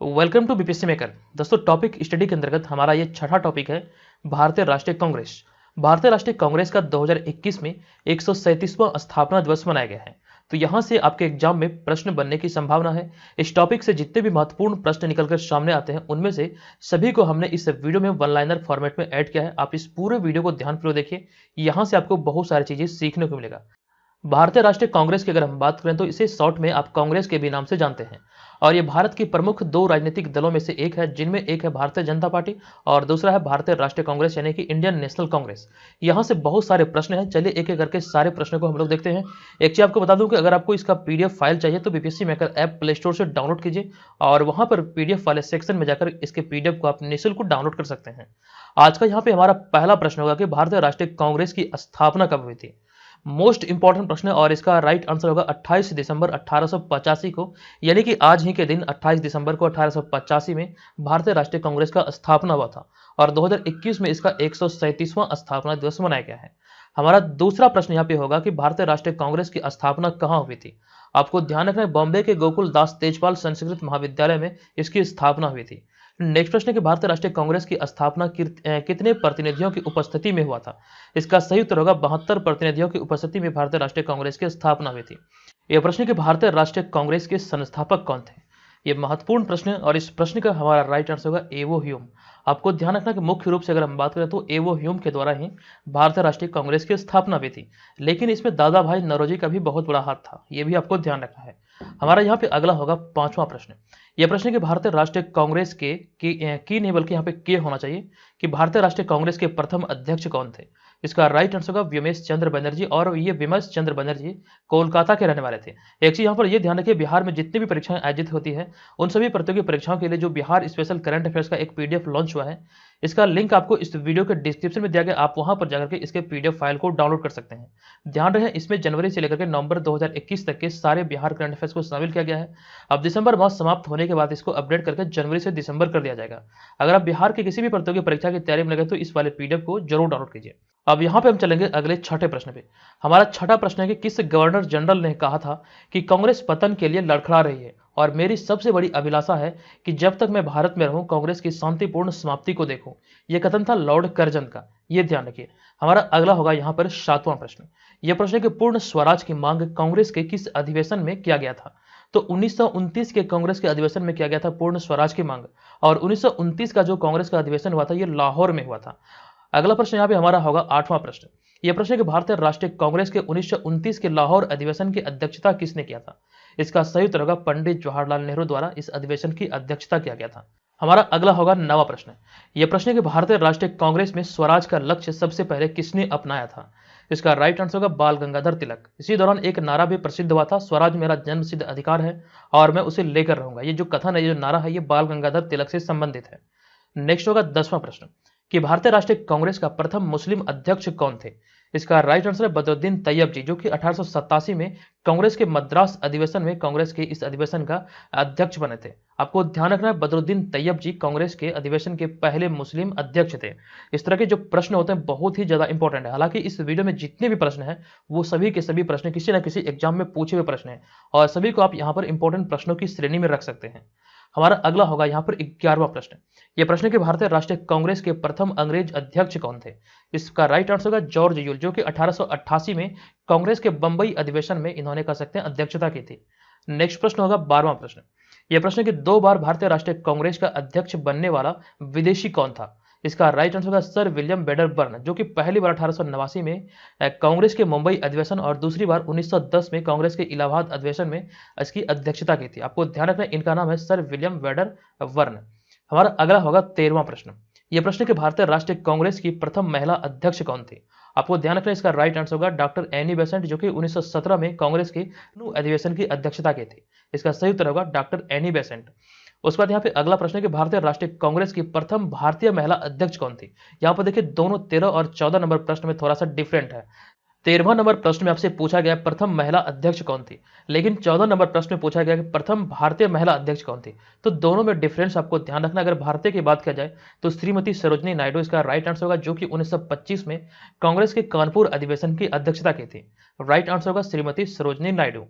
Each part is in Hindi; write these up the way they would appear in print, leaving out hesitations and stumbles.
Welcome to BPSC maker. दोस्तों, टॉपिक स्टडी के अंतर्गत हमारा ये छठा टॉपिक है भारतीय राष्ट्रीय कांग्रेस। भारतीय राष्ट्रीय कांग्रेस का 2021 में 137वां स्थापना दिवस मनाया गया है। तो यहां से आपके एग्जाम में प्रश्न बनने की संभावना है। इस टॉपिक से जितने भी महत्वपूर्ण प्रश्न निकलकर सामने आते हैं उनमें से सभी को हमने इस वीडियो में वन लाइनर फॉर्मेट में ऐड किया है। आप इस पूरे वीडियो को ध्यानपूर्वक देखिए, यहाँ से आपको बहुत सारी चीजें सीखने को मिलेगा। भारतीय राष्ट्रीय कांग्रेस की अगर हम बात करें तो इसे शॉर्ट में आप कांग्रेस के भी नाम से जानते हैं और ये भारत की प्रमुख दो राजनीतिक दलों में से एक है, जिनमें एक है भारतीय जनता पार्टी और दूसरा है भारतीय राष्ट्रीय कांग्रेस यानी कि इंडियन नेशनल कांग्रेस। यहाँ से बहुत सारे प्रश्न हैं, चलिए एक एक करके सारे प्रश्नों को हम लोग देखते हैं। एक चीज आपको बता दूं कि अगर आपको इसका पीडीएफ फाइल चाहिए तो BPSC maker app play store से डाउनलोड कीजिए और वहां पर पीडीएफ वाले सेक्शन में जाकर इसके पीडीएफ को आप निःशुल्क डाउनलोड कर सकते हैं। आज का यहाँ पे हमारा पहला प्रश्न होगा कि भारतीय राष्ट्रीय कांग्रेस की स्थापना कब हुई थी। मोस्ट इंपॉर्टेंट प्रश्न है और इसका राइट आंसर होगा 28 दिसंबर 1885 को, यानी कि आज ही के दिन 28 दिसंबर को 1885 में भारतीय राष्ट्रीय कांग्रेस का स्थापना हुआ था और 2021 में इसका 137वां स्थापना दिवस मनाया गया है। हमारा दूसरा प्रश्न यहाँ पे होगा कि भारतीय राष्ट्रीय कांग्रेस की स्थापना कहाँ हुई थी। आपको ध्यान रखना है, बॉम्बे के गोकुल दास तेजपाल संस्कृत महाविद्यालय में इसकी स्थापना हुई थी। नेक्स्ट प्रश्न है कि भारतीय राष्ट्रीय कांग्रेस की स्थापना कितने प्रतिनिधियों की उपस्थिति में हुआ था। इसका सही उत्तर होगा 72 प्रतिनिधियों की उपस्थिति में भारतीय राष्ट्रीय कांग्रेस की स्थापना हुई थी। यह प्रश्न है कि भारतीय राष्ट्रीय कांग्रेस के संस्थापक कौन थे। यह महत्वपूर्ण प्रश्न है और इस प्रश्न का हमारा राइट आंसर होगा एवो ह्यूम। आपको ध्यान रखना कि मुख्य रूप से अगर हम बात करें तो एवो ह्यूम के द्वारा ही भारतीय राष्ट्रीय कांग्रेस की स्थापना हुई थी, लेकिन इसमें दादा भाई नौरोजी का भी बहुत बड़ा हाथ था, यह भी आपको ध्यान रखना है। हमारा यहाँ पे अगला होगा पांचवा प्रश्न। यह प्रश्न है कि भारतीय राष्ट्रीय कांग्रेस के की नहीं बल्कि यहाँ पे के होना चाहिए कि भारतीय राष्ट्रीय कांग्रेस के प्रथम अध्यक्ष कौन थे। इसका राइट आंसर होगा व्योमेश चंद्र बनर्जी और ये व्योमेश चंद्र बनर्जी कोलकाता के रहने वाले थे। एक चीज यहाँ पर ये ध्यान रखिए, बिहार में जितनी भी परीक्षाएं आयोजित होती है उन सभी प्रतियोगी परीक्षाओं के लिए जो बिहार स्पेशल करंट अफेयर्स का एक पीडीएफ लॉन्च हुआ है, इसका लिंक आपको इस वीडियो के डिस्क्रिप्शन में दिया गया, आप वहां पर जाकर के इसके पीडीएफ फाइल को डाउनलोड कर सकते हैं। ध्यान रहे, इसमें जनवरी से लेकर के नवंबर 2021 तक के सारे बिहार करंट अफेयर्स को शामिल किया गया है। अब दिसंबर माह समाप्त होने के बाद इसको अपडेट करके जनवरी से दिसंबर कर दिया जाएगा। अगर आप बिहार की किसी भी प्रतियोगी परीक्षा की तैयारी में लगे तो इस वाले पीडीएफ को जरूर डाउनलोड कीजिए। अब यहाँ पे हम चलेंगे अगले छठे प्रश्न पे। हमारा छठा प्रश्न है कि किस गवर्नर जनरल ने कहा था कि कांग्रेस पतन के लिए लड़खड़ा रही है और मेरी सबसे बड़ी अभिलाषा है कि जब तक मैं भारत में रहूं कांग्रेस की शांतिपूर्ण समाप्ति को देखूं। यह कथन था लॉर्ड कर्जन का, यह ध्यान रखिए। हमारा अगला होगा यहाँ पर सातवां प्रश्न। यह प्रश्न है कि पूर्ण स्वराज की मांग कांग्रेस के किस अधिवेशन में किया गया था। तो 1929 के कांग्रेस के अधिवेशन में किया गया था पूर्ण स्वराज की मांग और 1929 का जो कांग्रेस का अधिवेशन हुआ था यह लाहौर में हुआ था। अगला प्रश्न यहाँ पे हमारा होगा आठवां प्रश्न। यह प्रश्न है कि भारतीय राष्ट्रीय कांग्रेस के 1929 के लाहौर अधिवेशन की अध्यक्षता किसने किया था। इसका सही उत्तर होगा पंडित जवाहरलाल नेहरू द्वारा इस अधिवेशन की अध्यक्षता किया गया था। हमारा अगला होगा नवा प्रश्न। यह प्रश्न है कि भारतीय राष्ट्रीय कांग्रेस में स्वराज का लक्ष्य सबसे पहले किसने अपनाया था। इसका राइट आंसर होगा बाल गंगाधर तिलक। इसी दौरान एक नारा भी प्रसिद्ध हुआ था, स्वराज मेरा जन्मसिद्ध अधिकार है और मैं उसे लेकर रहूंगा। ये जो कथन है, ये जो नारा है, ये बाल गंगाधर तिलक से संबंधित है। नेक्स्ट होगा 10वां प्रश्न कि भारतीय राष्ट्रीय कांग्रेस का प्रथम मुस्लिम अध्यक्ष कौन थे। इसका राइट आंसर है बदरुद्दीन तैयब जी, जो कि 1887 में कांग्रेस के मद्रास अधिवेशन में कांग्रेस के इस अधिवेशन का अध्यक्ष बने थे। आपको ध्यान रखना है, बदरुद्दीन तैयब जी कांग्रेस के अधिवेशन के पहले मुस्लिम अध्यक्ष थे। इस तरह के जो प्रश्न होते हैं बहुत ही ज्यादा इंपॉर्टेंट है। हालांकि इस वीडियो में जितने भी प्रश्न हैं वो सभी के सभी प्रश्न किसी न किसी एग्जाम में पूछे हुए प्रश्न हैं और सभी को आप यहाँ पर इंपॉर्टेंट प्रश्नों की श्रेणी में रख सकते हैं। हमारा अगला होगा यहाँ पर 11वां प्रश्न। यह प्रश्न कि भारतीय राष्ट्रीय कांग्रेस के प्रथम अंग्रेज अध्यक्ष कौन थे। इसका राइट आंसर होगा जॉर्ज यूल, जो कि 1888 में कांग्रेस के बंबई अधिवेशन में इन्होंने कह सकते हैं अध्यक्षता की थी। नेक्स्ट प्रश्न होगा 12वां प्रश्न। यह प्रश्न कि 2 बार भारतीय राष्ट्रीय कांग्रेस का अध्यक्ष बनने वाला विदेशी कौन था। इसका राइट आंसर होगा सर विलियम वेडरबर्न, जो कि पहली बार 1889 में कांग्रेस के मुंबई अधिवेशन और दूसरी बार 1910 में कांग्रेस के इलाहाबाद अधिवेशन में इसकी अध्यक्षता की थी। आपको ध्यान रखना, इनका नाम है सर विलियम वेडरबर्न। हमारा अगला होगा 13वां प्रश्न। यह प्रश्न कि भारतीय राष्ट्रीय कांग्रेस की प्रथम महिला अध्यक्ष कौन थी। आपको ध्यान रखना, इसका राइट आंसर होगा डॉक्टर एनी बेसेंट, जो कि 1917 में कांग्रेस के अधिवेशन की अध्यक्षता की थी। इसका सही उत्तर होगा डॉक्टर एनी बेसेंट। उसके बाद यहाँ पे अगला प्रश्न है कि भारतीय राष्ट्रीय कांग्रेस की प्रथम भारतीय महिला अध्यक्ष कौन थी। यहाँ पर देखिए दोनों 13 और 14 नंबर प्रश्न में थोड़ा सा डिफरेंट है। 13वां नंबर प्रश्न में आपसे पूछा गया प्रथम महिला अध्यक्ष कौन थी, लेकिन 14 नंबर प्रश्न में पूछा गया कि प्रथम भारतीय महिला अध्यक्ष कौन थी। तो दोनों में डिफरेंस आपको ध्यान रखना। अगर भारतीय की बात किया जाए तो श्रीमती सरोजनी नायडू इसका राइट आंसर होगा, जो कि 1925 में कांग्रेस के कानपुर अधिवेशन की अध्यक्षता की थी। राइट आंसर होगा श्रीमती सरोजनी नायडू।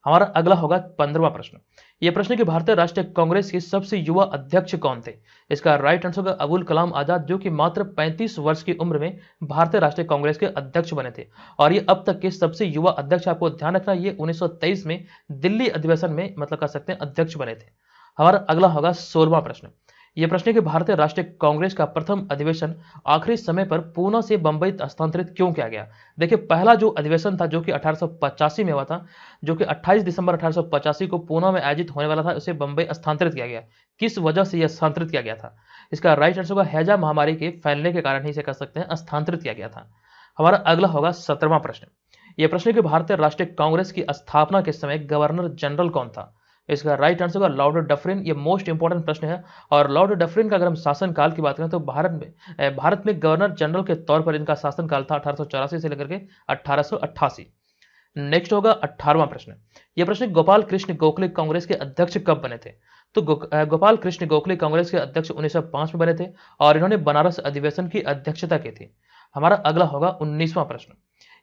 हमारा अगला होगा 15वां प्रश्न। यह प्रश्न कि भारतीय राष्ट्रीय कांग्रेस के सबसे युवा अध्यक्ष कौन थे? इसका राइट आंसर होगा अबुल कलाम आजाद, जो कि मात्र 35 वर्ष की उम्र में भारतीय राष्ट्रीय कांग्रेस के अध्यक्ष बने थे और ये अब तक के सबसे युवा अध्यक्ष। आपको ध्यान रखना, ये 1923 में दिल्ली अधिवेशन में मतलब कह सकते हैं अध्यक्ष बने थे। हमारा अगला होगा 16वां प्रश्न। यह प्रश्न है कि भारतीय राष्ट्रीय कांग्रेस का प्रथम अधिवेशन आखिरी समय पर पूना से बंबई स्थानांतरित क्यों किया गया? देखिए, पहला जो अधिवेशन था जो कि 1885 में हुआ था, जो कि 28 दिसंबर 1885 को पूना में आयोजित होने वाला था, उसे बंबई स्थानांतरित किया गया। किस वजह से यह स्थानांतरित किया गया था? इसका राइट आंसर होगा हैजा महामारी के फैलने के कारण ही इसे कह सकते हैं स्थानांतरित किया गया था। हमारा अगला होगा 17वां प्रश्न। यह प्रश्न है कि भारतीय राष्ट्रीय कांग्रेस की स्थापना के समय गवर्नर जनरल कौन था? इसका राइट आंसर होगा लॉर्ड डफरिन। ये मोस्ट इंपॉर्टेंट प्रश्न है और लॉर्ड डफरिन का अगर हम शासन काल की बात करें तो भारत में गवर्नर जनरल के तौर पर इनका शासन काल था 1884 से लेकर के 1888। नेक्स्ट होगा 18वां प्रश्न। यह प्रश्न गोपाल कृष्ण गोखले कांग्रेस के अध्यक्ष कब बने थे? तो गोपाल कृष्ण गोखले कांग्रेस के अध्यक्ष 1905 में बने थे और इन्होंने बनारस अधिवेशन की अध्यक्षता की थी। हमारा अगला होगा 19वां प्रश्न।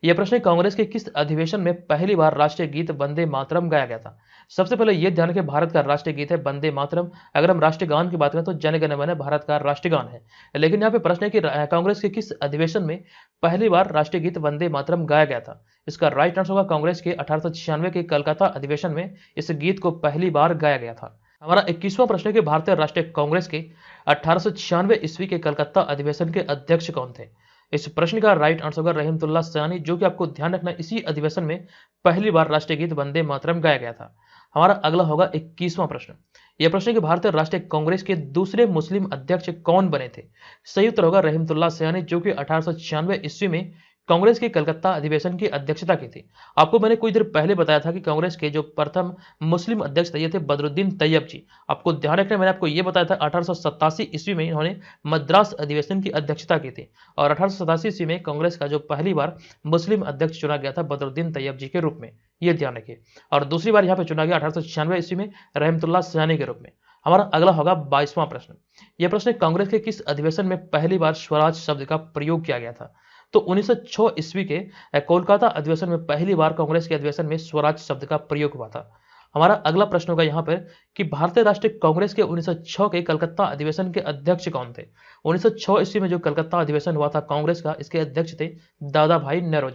यह प्रश्न कांग्रेस के किस अधिवेशन में पहली बार राष्ट्रीय गीत वंदे मातरम गाया गया था? सबसे पहले यह ध्यान रखें, भारत का राष्ट्रीय गीत है वंदे मातरम। अगर हम राष्ट्रीय गान की बात करें तो जन गण मन भारत का राष्ट्रीय गान है, लेकिन यहाँ पे प्रश्न है कि कांग्रेस के किस अधिवेशन में पहली बार राष्ट्रीय गीत वंदे मातरम गाया गया था? इसका राइट आंसर होगा कांग्रेस के 1896 के कलकत्ता अधिवेशन में इस गीत को पहली बार गाया गया था। हमारा 21वां प्रश्न है कि भारतीय राष्ट्रीय कांग्रेस के 1896 ईस्वी के कलकत्ता अधिवेशन के अध्यक्ष कौन थे? इस प्रश्न का राइट आंसर होगा रहमतुल्लाह सयानी, जो कि आपको ध्यान रखना इसी अधिवेशन में पहली बार राष्ट्रीय गीत वंदे मातरम गाया गया था। हमारा अगला होगा 21वां प्रश्न। यह प्रश्न है कि भारतीय राष्ट्रीय कांग्रेस के दूसरे मुस्लिम अध्यक्ष कौन बने थे? सही उत्तर होगा रहमतुल्लाह सयानी, जो कि 1896 ईस्वी में कांग्रेस के कलकत्ता अधिवेशन की अध्यक्षता की थी। आपको मैंने कुछ देर पहले बताया था कि कांग्रेस के जो प्रथम मुस्लिम अध्यक्ष थे ये थे बदरुद्दीन तैयब जी। आपको ध्यान रखना, मैंने आपको ये बताया था 1887 ईस्वी में इन्होंने मद्रास अधिवेशन की अध्यक्षता की थी और 1887 ईस्वी में कांग्रेस का जो पहली बार मुस्लिम अध्यक्ष चुना गया था बदरुद्दीन तैयब जी के रूप में, ये ध्यान रखिए। और दूसरी बार यहाँ पे चुना गया 1896 ईस्वी में रहमतुल्लाह सयानी के रूप में। हमारा अगला होगा 22वां प्रश्न। यह प्रश्न कांग्रेस के किस अधिवेशन में पहली बार स्वराज शब्द का प्रयोग किया गया था? तो 1906 ईस्वी के कोलकाता अधिवेशन में पहली बार कांग्रेस के अधिवेशन में स्वराज शब्द का प्रयोग हुआ था। हमारा अगला प्रश्न होगा यहाँ पर कि भारतीय राष्ट्रीय कांग्रेस के 1906 के कलकत्ता अधिवेशन के अध्यक्ष कौन थे? 1906 ईस्वी में जो कलकत्ता अधिवेशन हुआ था कांग्रेस का, इसके अध्यक्ष थे दादा भाई नेहरू।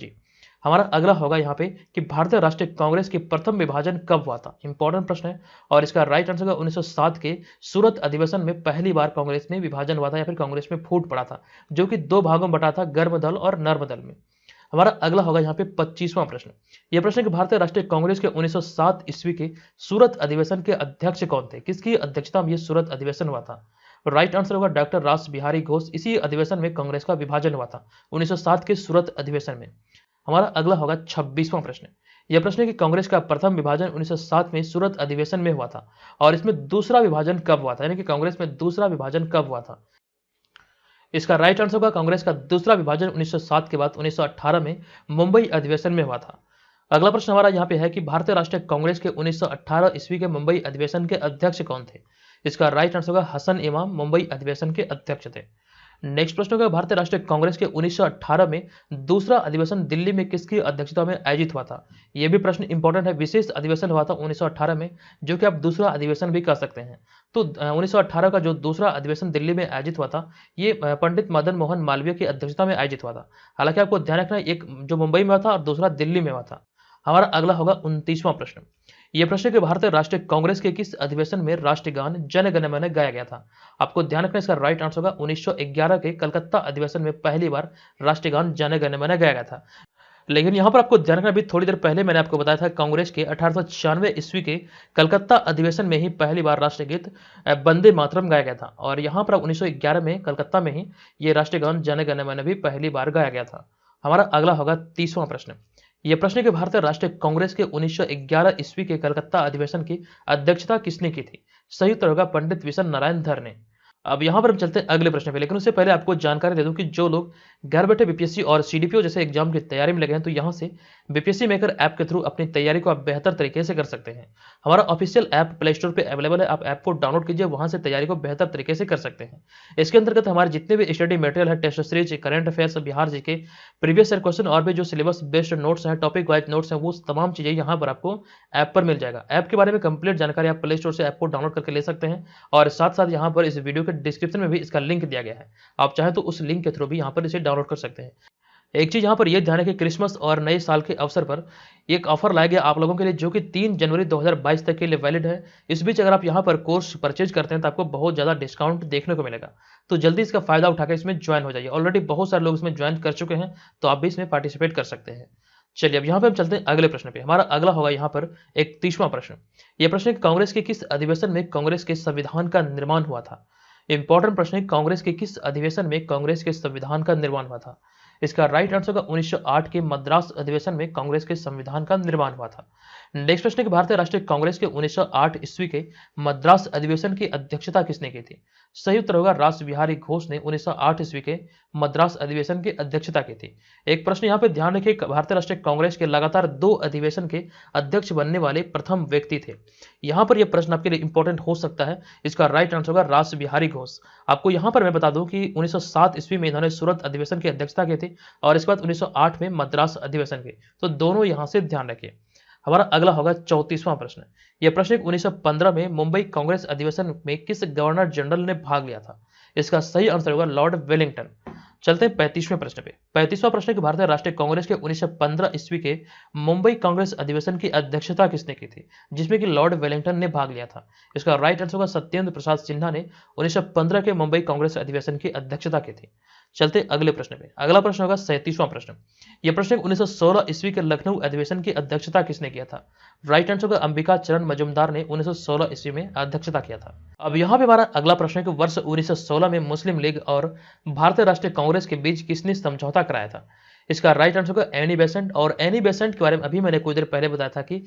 हमारा अगला होगा यहाँ पे कि भारतीय राष्ट्रीय कांग्रेस के प्रथम विभाजन कब हुआ था? इंपॉर्टेंट प्रश्न है और इसका राइट आंसर होगा 1907 के सूरत अधिवेशन में पहली बार कांग्रेस में विभाजन हुआ था या फिर कांग्रेस में फूट पड़ा था, जो कि दो भागों में बटा था, गर्म दल और नर्म दल में। हमारा अगला होगा यहाँ पे 25वां प्रश्न। यह प्रश्न कि भारतीय राष्ट्रीय कांग्रेस के 1907 ईस्वी के सूरत अधिवेशन के अध्यक्ष कौन थे? किसकी अध्यक्षता में यह सूरत अधिवेशन हुआ था? राइट आंसर होगा डॉक्टर रास बिहारी घोष। इसी अधिवेशन में कांग्रेस का विभाजन हुआ था 1907 के सूरत अधिवेशन में। हमारा अगला होगा 26वां प्रश्न। यह प्रश्न है कि कांग्रेस का प्रथम विभाजन 1907 में सूरत अधिवेशन में हुआ था और इसमें दूसरा विभाजन कब हुआ था, यानी कि कांग्रेस में दूसरा विभाजन कब हुआ था? इसका राइट आंसर होगा कांग्रेस का दूसरा विभाजन 1907 के बाद 1918 में मुंबई अधिवेशन में हुआ था। अगला प्रश्न हमारा यहाँ पे है कि भारतीय राष्ट्रीय कांग्रेस के 1918 ईस्वी के मुंबई अधिवेशन के अध्यक्ष कौन थे? इसका राइट आंसर होगा हसन इमाम, मुंबई अधिवेशन के अध्यक्ष थे। नेक्स्ट प्रश्न होगा भारतीय राष्ट्रीय कांग्रेस के 1918 में दूसरा अधिवेशन दिल्ली में किसकी अध्यक्षता में आयोजित हुआ था? यह भी प्रश्न इंपॉर्टेंट है। विशेष अधिवेशन हुआ था 1918 में, जो कि आप दूसरा अधिवेशन भी कह सकते हैं। तो 1918 का जो दूसरा अधिवेशन दिल्ली में आयोजित हुआ था ये पंडित मदन मोहन मालवीय की अध्यक्षता में आयोजित हुआ था। हालांकि आपको ध्यान रखना, एक जो मुंबई में हुआ था और दूसरा दिल्ली में हुआ था। हमारा अगला होगा 29वां प्रश्न। यह प्रश्न कि भारतीय राष्ट्रीय कांग्रेस के किस अधिवेशन में राष्ट्रीय गान जन गण मन गाया गया था? आपको ध्यान रखना, इसका राइट आंसर होगा 1911 के कलकत्ता अधिवेशन में पहली बार राष्ट्रीय गान जन गण मन गाया गया था। लेकिन यहाँ पर आपको ध्यान रखना, अभी थोड़ी देर पहले मैंने आपको बताया था कांग्रेस के 1896 ईस्वी के कलकत्ता अधिवेशन में ही पहली बार राष्ट्रीय गीत वंदे मातरम गाया गया था और यहाँ पर 1911 में कलकत्ता में ही ये राष्ट्रीय गान जन गण मन भी पहली बार गाया गया था। हमारा अगला होगा 30वां प्रश्न। यह प्रश्न कि भारतीय राष्ट्रीय कांग्रेस के 1911 ईस्वी के कलकत्ता अधिवेशन की अध्यक्षता किसने की थी? सही उत्तर होगा पंडित विशन नारायण धर ने। अब यहाँ पर हम चलते हैं अगले प्रश्न पे, लेकिन उससे पहले आपको जानकारी दे दूं कि जो लोग घर बैठे बीपीएससी और सीडीपीओ जैसे एग्जाम की तैयारी में लगे हैं, तो यहाँ से बीपीएससी मेकर ऐप के थ्रू अपनी तैयारी को आप बेहतर तरीके से कर सकते हैं। हमारा ऑफिशियल ऐप प्ले स्टोर पे अवेलेबल है, आप ऐप को डाउनलोड कीजिए, वहाँ से तैयारी को बेहतर तरीके से कर सकते हैं। इसके अंतर्गत हमारे जितने भी स्टडी मटेरियल है, test series, current affairs, Bihar GK, previous year question और भी जो सिलेबस बेस्ड नोट्स हैं, टॉपिक वाइज नोट्स हैं, वो तमाम चीज़ें यहाँ पर आपको ऐप पर मिल जाएगा। ऐप के बारे में कंप्लीट जानकारी आप प्ले स्टोर से ऐप को डाउनलोड करके ले सकते हैं और साथ साथ यहाँ पर इस वीडियो के डिस्क्रिप्शन में भी इसका लिंक दिया गया है। आप चाहें तो उस लिंक के थ्रू भी यहाँ पर इसे डाउनलोड कर सकते हैं। एक चीज़ यहाँ पर यह ध्यान है कि क्रिसमस और नए साल के अवसर पर एक ऑफर लाया गया आप लोगों के लिए, जो कि 3 जनवरी 2022 तक के लिए वैलिड है। इस बीच अगर आप यहाँ पर कोर्स परचेज करते हैं तो आपको बहुत ज़्यादा डिस्काउंट देखने को मिलेगा, तो जल्दी इसका फायदा उठाकर इसमें ज्वाइन हो जाइए। ऑलरेडी बहुत सारे लोग इसमें ज्वाइन कर चुके हैं, तो आप भी इसमें पार्टिसिपेट कर सकते हैं। चलिए अब यहाँ पे हम चलते हैं अगले प्रश्न पे। हमारा अगला होगा यहाँ पर 31वां प्रश्न। यह प्रश्न है कि कांग्रेस के किस अधिवेशन में कांग्रेस के संविधान का निर्माण हुआ था। इंपॉर्टेंट प्रश्न है, कांग्रेस के किस अधिवेशन में कांग्रेस के संविधान का निर्माण हुआ था। इसका राइट आंसर होगा 1908 के मद्रास अधिवेशन में कांग्रेस के संविधान का निर्माण हुआ था। नेक्स्ट प्रश्न है कि भारतीय राष्ट्रीय कांग्रेस के 1908 ईस्वी के मद्रास अधिवेशन की अध्यक्षता किसने की थी। सही उत्तर होगा रास बिहारी घोष ने 1908 ईस्वी के मद्रास अधिवेशन की अध्यक्षता की थी। एक प्रश्न यहाँ पे ध्यान रखिए, भारतीय राष्ट्रीय कांग्रेस के लगातार 2 अधिवेशन के अध्यक्ष बनने वाले प्रथम व्यक्ति थे। यहाँ पर यह प्रश्न आपके लिए इंपॉर्टेंट हो सकता है। इसका राइट आंसर होगा रास बिहारी घोष। आपको यहाँ पर मैं बता दूं कि 1907 ईस्वी में इन्होंने सूरत अधिवेशन की अध्यक्षता की थी और इसके बाद 1908 में मद्रास अधिवेशन की, तो दोनों यहाँ से ध्यान रखिए। हमारा अगला होगा 34वां प्रश्न। यह प्रश्न 1915 में मुंबई कांग्रेस अधिवेशन में किस गवर्नर जनरल ने भाग लिया था। इसका सही आंसर होगा लॉर्ड वेलिंगटन। चलते हैं 35वें प्रश्न पे। 35वां प्रश्न कि भारतीय राष्ट्रीय कांग्रेस के 1915 ईस्वी के मुंबई कांग्रेस अधिवेशन की अध्यक्षता किसने की थी, जिसमें कि लॉर्ड वेलिंगटन ने भाग लिया था। इसका राइट आंसर होगा सत्येंद्र प्रसाद सिन्हा ने 1915 के मुंबई कांग्रेस अधिवेशन की अध्यक्षता की थी। चलते अगले प्रश्न पे। अगला प्रश्न होगा 37वां प्रश्न। यह प्रश्न 1916 ईस्वी के लखनऊ अधिवेशन की अध्यक्षता किसने किया था। राइट आंसर होगा अंबिका चरण मजुमदार ने 1916 ईस्वी में अध्यक्षता किया था। अब यहाँ पे हमारा अगला प्रश्न है कि वर्ष 1916 में मुस्लिम लीग और भारतीय राष्ट्रीय कांग्रेस के बीच किसने समझौता कराया था। इसका राइट आंसर होगा एनी बेसेंट। और एनी बेसेंट के बारे में अभी मैंने कुछ देर पहले बताया था कि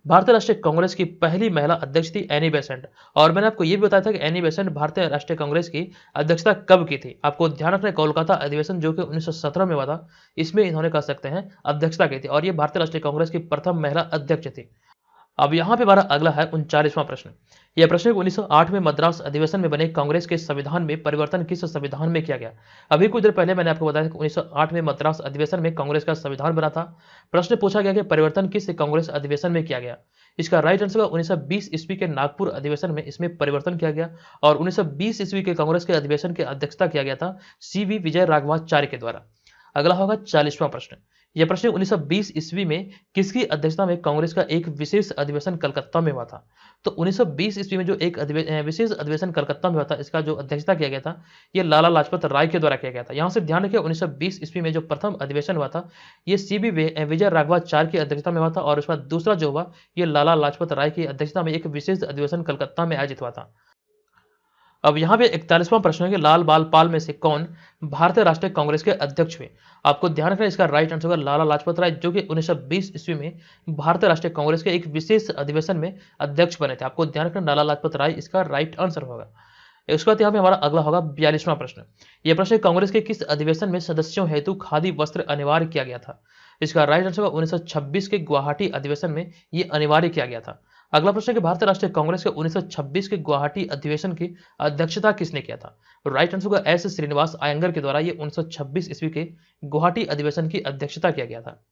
भारतीय राष्ट्रीय कांग्रेस की पहली महिला अध्यक्ष थी एनी बेसेंट। और मैंने आपको ये भी बताया था कि एनी बेसेंट भारतीय राष्ट्रीय कांग्रेस की अध्यक्षता कब की थी। आपको ध्यान रखना है, कोलकाता अधिवेशन जो कि 1917 में हुआ था, इसमें इन्होंने कह सकते हैं अध्यक्षता की थी और ये भारतीय राष्ट्रीय कांग्रेस की प्रथम महिला अध्यक्ष थी। अब यहाँ पे हमारा अगला है 39वां प्रश्न। यह प्रश्न 1908 में मद्रास अधिवेशन में बने कांग्रेस के संविधान में परिवर्तन किस संविधान में किया गया। अभी कुछ देर पहले मैंने आपको बताया कि 1908 में मद्रास अधिवेशन में कांग्रेस का संविधान बना था। प्रश्न पूछा गया कि परिवर्तन किस कांग्रेस अधिवेशन में किया गया। इसका राइट आंसर 1920 ईस्वी के नागपुर अधिवेशन में इसमें परिवर्तन किया गया और 1920 ईस्वी के कांग्रेस के अधिवेशन की अध्यक्षता किया गया था CV विजय राघवाचार्य के द्वारा। अगला होगा 40वां प्रश्न। यह प्रश्न 1920 ईस्वी में किसकी अध्यक्षता में कांग्रेस का एक विशेष अधिवेशन कलकत्ता में हुआ था। तो 1920 ईस्वी में जो एक विशेष अधिवेशन कलकत्ता में हुआ था, इसका जो अध्यक्षता किया गया था यह लाला लाजपत राय के द्वारा किया गया था। यहाँ से ध्यान रखिए 1920 ईस्वी में जो प्रथम अधिवेशन हुआ था ये CV विजय राघवाचार्य की अध्यक्षता में हुआ था और उसके बाद दूसरा जो हुआ ये लाला लाजपत राय की अध्यक्षता में एक विशेष अधिवेशन कलकत्ता में आयोजित हुआ था। अब यहाँ पे 41वां प्रश्न है कि लाल बाल पाल में से कौन भारतीय राष्ट्रीय कांग्रेस के अध्यक्ष हुए। आपको ध्यान रखना है, इसका राइट आंसर होगा लाला लाजपत राय, जो कि 1920 ईस्वी में भारतीय राष्ट्रीय कांग्रेस के एक विशेष अधिवेशन में अध्यक्ष बने थे। आपको ध्यान रखना लाला लाजपत राय इसका राइट आंसर होगा। उसके बाद यहाँ पे हमारा अगला होगा 42वां प्रश्न। यह प्रश्न कांग्रेस के किस अधिवेशन में सदस्यों हेतु खादी वस्त्र अनिवार्य किया गया था। इसका राइट आंसर होगा 1926 के गुवाहाटी अधिवेशन में यह अनिवार्य किया गया था। अगला प्रश्न कि भारतीय राष्ट्रीय कांग्रेस के 1926 के गुवाहाटी अधिवेशन की अध्यक्षता किसने किया था। राइट आंसर होगा S श्रीनिवास अयंगर के द्वारा ये 1926 ईस्वी के गुवाहाटी अधिवेशन की अध्यक्षता किया गया था।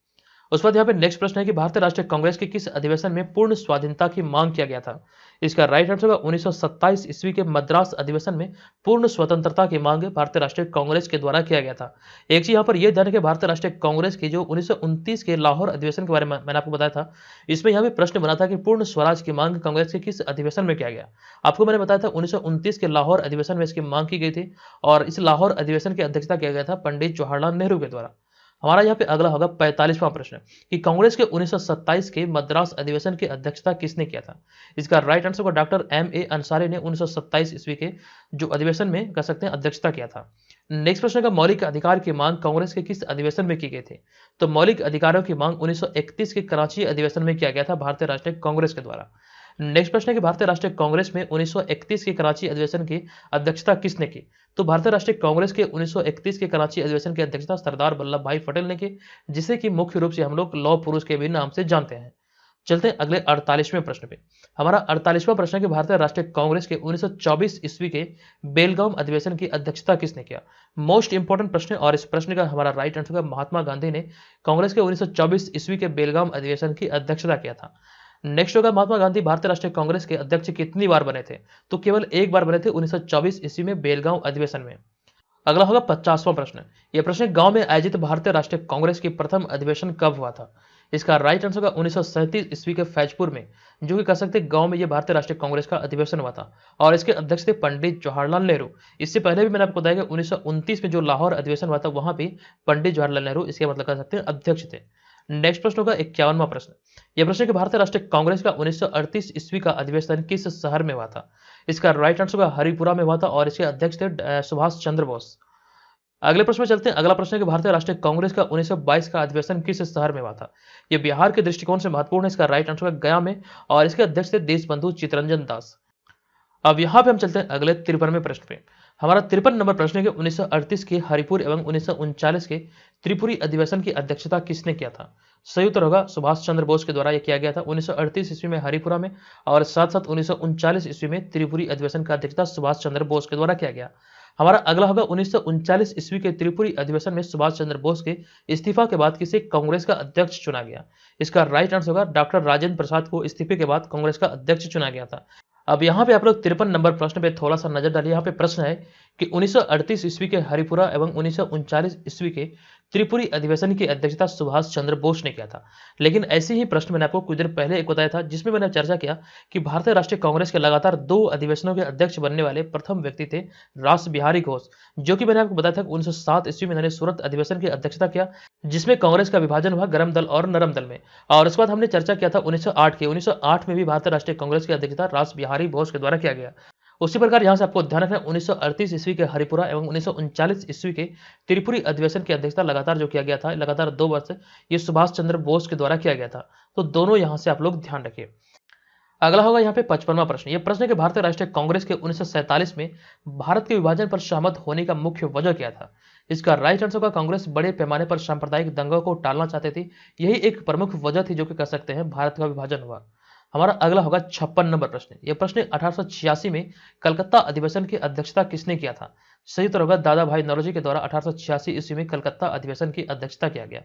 उस बाद यहाँ पे नेक्स्ट प्रश्न है कि भारतीय राष्ट्रीय कांग्रेस के किस अधिवेशन में पूर्ण स्वाधीनता की मांग किया गया था। इसका राइट आंसर होगा 1927 ईस्वी के मद्रास अधिवेशन में पूर्ण स्वतंत्रता की मांग भारतीय राष्ट्रीय कांग्रेस के द्वारा किया गया था। एक चीज यहाँ पर यह ध्यान है कि भारतीय राष्ट्रीय कांग्रेस की जो 1929 के लाहौर अधिवेशन के बारे में मैंने आपको बताया था, इसमें यहाँ पे प्रश्न बना था कि पूर्ण स्वराज की मांग कांग्रेस के किस अधिवेशन में किया गया। आपको मैंने बताया था 1929 के लाहौर अधिवेशन में इसकी मांग की गई थी और इस लाहौर अधिवेशन की अध्यक्षता किया गया था पंडित जवाहरलाल नेहरू के द्वारा। हमारा यहाँ पे अगला होगा 45वां प्रश्न कि कांग्रेस के 1927 के मद्रास अधिवेशन की अध्यक्षता किसने किया था। इसका राइट आंसर होगा डॉक्टर M.A. अंसारी ने 1927 ईस्वी के जो अधिवेशन में कह सकते हैं अध्यक्षता किया था। नेक्स्ट प्रश्न का मौलिक अधिकार की मांग कांग्रेस के किस अधिवेशन में की गई थी। तो मौलिक अधिकारों की मांग 1931 के कराची अधिवेशन में किया गया था भारतीय राष्ट्रीय कांग्रेस के द्वारा। नेक्स्ट प्रश्न है कि भारतीय राष्ट्रीय कांग्रेस में 1931 के कराची अधिवेशन की अध्यक्षता किसने की? तो भारतीय राष्ट्रीय कांग्रेस के 1931 के कराची अधिवेशन की अध्यक्षता सरदार वल्लभ भाई पटेल ने की, जिसे कि मुख्य रूप से हम लोग लौह पुरुष के भी नाम से जानते हैं। चलते हैं अगले 48वें प्रश्न पे। हमारा 48वां प्रश्न है कि भारतीय राष्ट्रीय कांग्रेस के 1924 ईस्वी के बेलगाम अधिवेशन की अध्यक्षता किसने किया? मोस्ट इंपॉर्टेंट प्रश्न है और इस प्रश्न का हमारा राइट आंसर है महात्मा गांधी ने कांग्रेस के 1924 ईस्वी के बेलगाम अधिवेशन की अध्यक्षता किया था। नेक्स्ट होगा महात्मा गांधी भारतीय राष्ट्रीय कांग्रेस के अध्यक्ष कितनी बार बने थे? तो केवल एक बार बने थे 1924 ईस्वी में बेलगांव अधिवेशन में। अगला होगा 50वां प्रश्न। यह प्रश्न गांव में आयोजित भारतीय राष्ट्रीय कांग्रेस की प्रथम अधिवेशन कब हुआ था? इसका राइट आंसर होगा 1937 ईस्वी के फैजपुर में, जो कि कह सकते हैं गांव में यह भारतीय राष्ट्रीय कांग्रेस का अधिवेशन हुआ था और इसके अध्यक्ष थे पंडित जवाहरलाल नेहरू। इससे पहले भी मैंने आपको बताया कि 1929 में जो लाहौर अधिवेशन हुआ था वहां भी पंडित जवाहरलाल नेहरू इसके मतलब कह सकते हैं अध्यक्ष थे। नेक्स्ट प्रश्न होगा 51वां प्रश्न। यह प्रश्न है कि भारतीय राष्ट्रीय कांग्रेस का 1938 ईस्वी का अधिवेशन किस शहर में हुआ था? इसका राइट आंसर होगा हरिपुरा में हुआ था और इसके अध्यक्ष थे सुभाष चंद्र बोस। अगले प्रश्न में चलते हैं। अगला प्रश्न है कि भारतीय राष्ट्रीय कांग्रेस का 1922 का अधिवेशन किस शहर में हुआ था? यह बिहार के दृष्टिकोण से महत्वपूर्ण है। इसका राइट आंसर है गया में और इसके अध्यक्ष थे देशबंधु चितरंजन दास। अब यहाँ पे हम चलते हैं अगले 53वें प्रश्न पे। हमारा 53 नंबर प्रश्न है कि 1938 के हरिपुर एवं 1939 के त्रिपुरी अधिवेशन की अध्यक्षता किसने किया था? सही उत्तर होगा सुभाष चंद्र बोस के द्वारा यह किया गया था 1938 ईस्वी में हरिपुरा में और साथ साथ 1939 ईस्वी में त्रिपुरी अधिवेशन का अध्यक्षता सुभाष चंद्र बोस के द्वारा किया गया। हमारा अगला होगा 1939 ईस्वी के त्रिपुरी अधिवेशन में सुभाष चंद्र बोस के इस्तीफा के बाद किसे कांग्रेस का अध्यक्ष चुना गया? इसका राइट आंसर होगा डॉक्टर राजेंद्र प्रसाद को इस्तीफे के बाद कांग्रेस का अध्यक्ष चुना गया था। अब यहाँ पे आप लोग 53 नंबर प्रश्न पे थोड़ा सा नजर डालिए। यहाँ पे प्रश्न है कि 1938 ईस्वी के हरिपुरा एवं 1939 ईस्वी के त्रिपुरी अधिवेशन की अध्यक्षता सुभाष चंद्र बोस ने किया था। लेकिन ऐसे ही प्रश्न मैंने आपको कुछ देर पहले एक बताया था जिसमें मैंने चर्चा किया कि भारतीय राष्ट्रीय कांग्रेस के लगातार 2 अधिवेशनों के अध्यक्ष बनने वाले प्रथम व्यक्ति थे रास बिहारी घोष, जो कि मैंने आपको बताया था कि 1907 ईस्वी में इन्होंने सूरत अधिवेशन की अध्यक्षता किया जिसमें कांग्रेस का विभाजन हुआ गर्म दल और नरम दल में। और उसके बाद हमने चर्चा किया था 1908 में भी भारतीय राष्ट्रीय कांग्रेस की अध्यक्षता रास बिहारी घोष के द्वारा किया गया। उसी प्रकार यहां से आपको ध्यान रखना है 1938 ईस्वी के हरिपुरा एवं 1939 ईस्वी के त्रिपुरी अधिवेशन की अध्यक्षता लगातार जो किया गया था लगातार 2 वर्ष ये सुभाष चंद्र बोस के द्वारा किया गया था। तो दोनों यहां से आप लोग ध्यान रखिए। अगला होगा यहाँ पे 55वां प्रश्न। यह प्रश्न है कि भारतीय राष्ट्रीय कांग्रेस के 1947 में भारत के विभाजन पर सहमत होने का मुख्य वजह क्या था? इसका राइट आंसर होगा कांग्रेस बड़े पैमाने पर सांप्रदायिक दंगों को टालना चाहते थे। यही एक प्रमुख वजह थी जो कि कह सकते हैं भारत का विभाजन हुआ। हमारा अगला होगा 56 नंबर प्रश्न। यह प्रश्न 1886 में कलकत्ता अधिवेशन की अध्यक्षता किसने किया था? सही उत्तर होगा दादा भाई नौरोजी के द्वारा 1886 ईस्वी में कलकत्ता अधिवेशन की अध्यक्षता किया गया।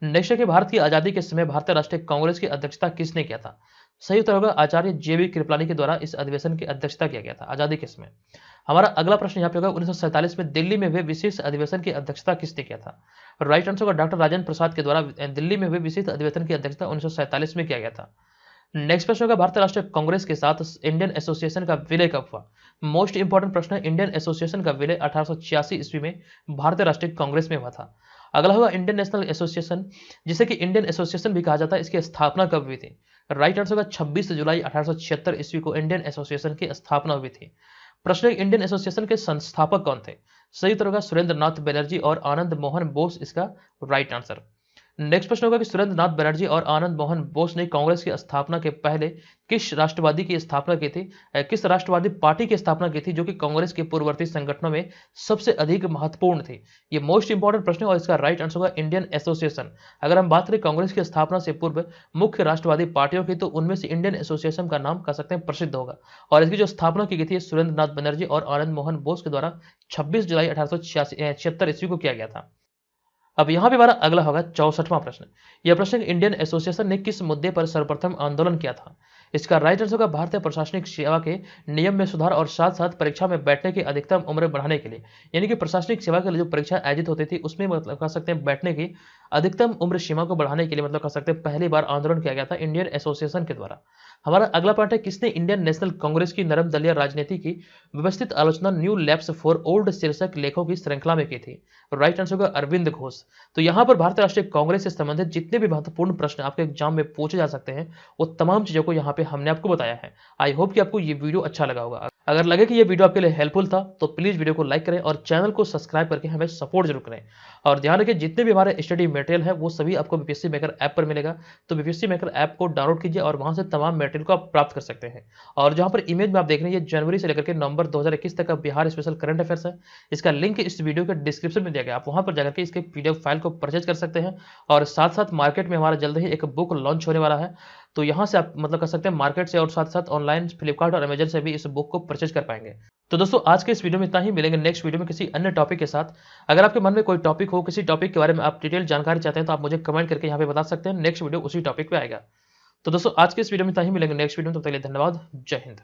नेक्स्ट है कि भारत की आजादी के समय भारतीय राष्ट्रीय कांग्रेस की अध्यक्षता किसने किया था? सही उत्तर होगा आचार्य जेबी कृपलानी के द्वारा इस अधिवेशन की अध्यक्षता किया गया था आजादी के समय। हमारा अगला प्रश्न यहाँ पे होगा 1947 में दिल्ली में हुए विशेष अधिवेशन की अध्यक्षता किसने किया था? राइट आंसर होगा डॉक्टर राजेंद्र प्रसाद के द्वारा दिल्ली में हुए विशेष अधिवेशन की अध्यक्षता 1947 में किया गया था। नेक्स्ट प्रश्न होगा भारतीय राष्ट्रीय कांग्रेस के साथ इंडियन एसोसिएशन का विलय कब हुआ? मोस्ट इंपॉर्टेंट प्रश्न है। इंडियन एसोसिएशन का विलय 1886 ईस्वी में भारतीय राष्ट्रीय कांग्रेस में हुआ था। अगला होगा इंडियन नेशनल एसोसिएशन, जिसे कि इंडियन एसोसिएशन भी कहा जाता है, इसकी स्थापना कब हुई थी? राइट आंसर होगा 26 जुलाई 1876 ईस्वी को इंडियन एसोसिएशन की स्थापना हुई थी। प्रश्न है इंडियन एसोसिएशन के संस्थापक कौन थे? सही उत्तर होगा सुरेंद्र नाथ बनर्जी और आनंद मोहन बोस इसका राइट आंसर। नेक्स्ट प्रश्न होगा कि सुरेंद्र नाथ बनर्जी और आनंद मोहन बोस ने कांग्रेस की स्थापना के पहले किस राष्ट्रवादी की स्थापना की थी, किस राष्ट्रवादी पार्टी की स्थापना की थी जो कि कांग्रेस के पूर्ववर्ती संगठनों में सबसे अधिक महत्वपूर्ण थी? ये मोस्ट इंपॉर्टेंट प्रश्न है और इसका राइट आंसर होगा इंडियन एसोसिएशन। अगर हम बात करें कांग्रेस की स्थापना से पूर्व मुख्य राष्ट्रवादी पार्टियों की तो उनमें से इंडियन एसोसिएशन का नाम कह सकते हैं प्रसिद्ध होगा और इसकी जो स्थापना की गई थी सुरेंद्र नाथ बनर्जी और आनंद मोहन बोस के द्वारा 26 जुलाई 1876 ईस्वी को किया गया था। अब यहाँ पे हमारा अगला होगा 64वां प्रश्न। यह प्रश्न इंडियन एसोसिएशन ने किस मुद्दे पर सर्वप्रथम आंदोलन किया था? इसका राइट आंसर होगा भारतीय प्रशासनिक सेवा के नियम में सुधार और साथ साथ परीक्षा में बैठने की अधिकतम उम्र बढ़ाने के लिए, यानी कि प्रशासनिक सेवा के लिए जो परीक्षा आयोजित होती थी उसमें मतलब कह सकते हैं बैठने की अधिकतम उम्र सीमा को बढ़ाने के लिए मतलब कह सकते हैं पहली बार आंदोलन किया गया था इंडियन एसोसिएशन के द्वारा। हमारा अगला पार्ट है किसने इंडियन नेशनल कांग्रेस की नरम दलीय राजनीति की व्यवस्थित आलोचना न्यू लैप्स फॉर ओल्ड शीर्षक लेखों की श्रृंखला में की थी? राइट आंसर होगा अरविंद घोष। तो यहाँ पर भारतीय राष्ट्रीय कांग्रेस से संबंधित जितने भी महत्वपूर्ण प्रश्न आपके एग्जाम में पूछे जा सकते हैं वो तमाम चीजों को यहाँ पे हमने आपको बताया है। आई होप कि आपको ये वीडियो अच्छा लगा होगा। अगर लगे कि ये वीडियो आपके लिए हेल्पफुल था तो प्लीज़ वीडियो को लाइक करें और चैनल को सब्सक्राइब करके हमें सपोर्ट जरूर करें। और ध्यान रखें जितने भी हमारे स्टडी मटेरियल है वो सभी आपको बीपीएससी मेकर ऐप पर मिलेगा। तो बीपीएससी मेकर ऐप को डाउनलोड कीजिए और वहां से तमाम मटेरियल को आप प्राप्त कर सकते हैं। और जहां पर इमेज में आप देख रहे हैं ये जनवरी से लेकर के नवंबर 2021 तक का बिहार स्पेशल करंट अफेयर्स है। इसका लिंक इस वीडियो के डिस्क्रिप्शन में दिया गया, आप वहां पर जाकर के इसके पीडीएफ फाइल को परचेज कर सकते हैं। और साथ साथ मार्केट में हमारा जल्द ही एक बुक लॉन्च होने वाला है, तो यहाँ से आप कर सकते हैं मार्केट से, और साथ साथ ऑनलाइन फ्लिपकार्ट और अमेजन से भी इस बुक को परचेज कर पाएंगे। तो दोस्तों आज के इस वीडियो में इतना ही, मिलेंगे नेक्स्ट वीडियो में किसी अन्य टॉपिक के साथ। अगर आपके मन में कोई टॉपिक हो, किसी टॉपिक के बारे में आप डिटेल जानकारी चाहते हैं तो आप मुझे कमेंट करके यहाँ पे बता सकते हैं। नेक्स्ट वीडियो उसी टॉपिक पे आएगा। तो दोस्तों आज के इस वीडियो में इतना ही, मिलेंगे नेक्स्ट वीडियो में, तब तक के लिए धन्यवाद। जय हिंद।